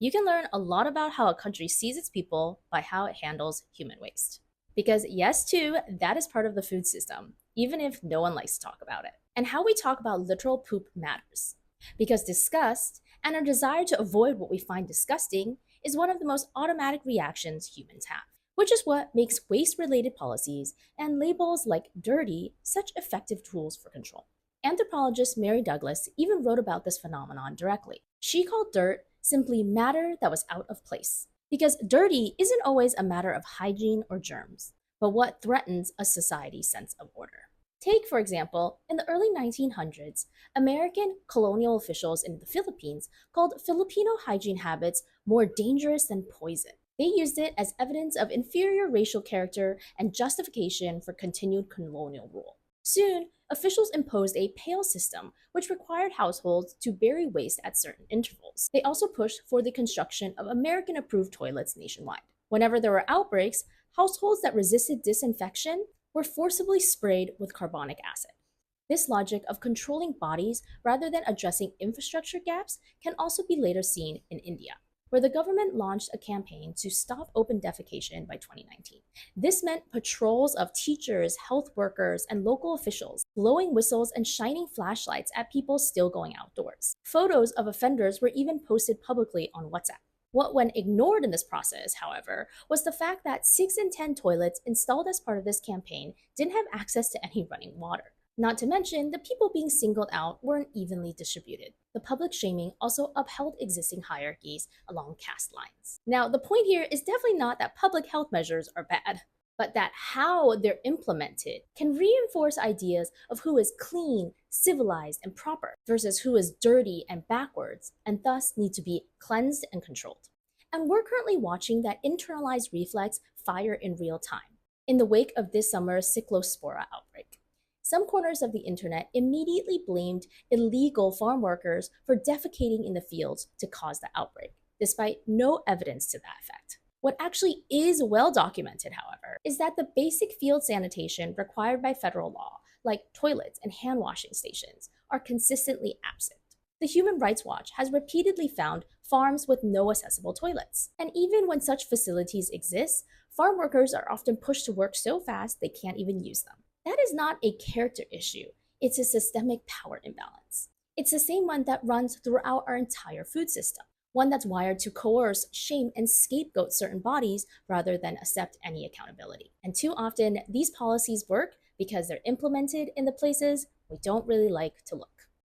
You can learn a lot about how a country sees its people by how it handles human waste. Because, yes, too, that is part of the food system, even if no one likes to talk about it. And how we talk about literal poop matters. Because disgust and our desire to avoid what we find disgusting is one of the most automatic reactions humans have, which is what makes waste related policies and labels like dirty such effective tools for control. Anthropologist Mary Douglas even wrote about this phenomenon directly. She called dirt simply matter that was out of place. Because dirty isn't always a matter of hygiene or germs, but what threatens a society's sense of order. Take, for example, in the early 1900s, American colonial officials in the Philippines called Filipino hygiene habits more dangerous than poison. They used it as evidence of inferior racial character and justification for continued colonial rule. Soon, officials imposed a pail system, which required households to bury waste at certain intervals. They also pushed for the construction of American approved toilets nationwide. Whenever there were outbreaks, households that resisted disinfection were forcibly sprayed with carbonic acid. This logic of controlling bodies rather than addressing infrastructure gaps can also be later seen in India, where the government launched a campaign to stop open defecation by 2019. This meant patrols of teachers, health workers, and local officials blowing whistles and shining flashlights at people still going outdoors. Photos of offenders were even posted publicly on WhatsApp. What went ignored in this process, however, was the fact that 6 in 10 toilets installed as part of this campaign didn't have access to any running water. Not to mention, the people being singled out weren't evenly distributed. The public shaming also upheld existing hierarchies along caste lines. Now, the point here is definitely not that public health measures are bad, but that how they're implemented can reinforce ideas of who is clean, civilized, and proper versus who is dirty and backwards, and thus need to be cleansed and controlled. And we're currently watching that internalized reflex fire in real time in the wake of this summer's cyclospora outbreak. Some corners of the internet immediately blamed illegal farm workers for defecating in the fields to cause the outbreak, despite no evidence to that effect. What actually is well documented, however, is that the basic field sanitation required by federal law, like toilets and hand washing stations, are consistently absent. The Human Rights Watch has repeatedly found farms with no accessible toilets. And even when such facilities exist, farm workers are often pushed to work so fast they can't even use them. That is not a character issue, it's a systemic power imbalance. It's the same one that runs throughout our entire food system, one that's wired to coerce, shame, and scapegoat certain bodies rather than accept any accountability. And too often, these policies work because they're implemented in the places we don't really like to look.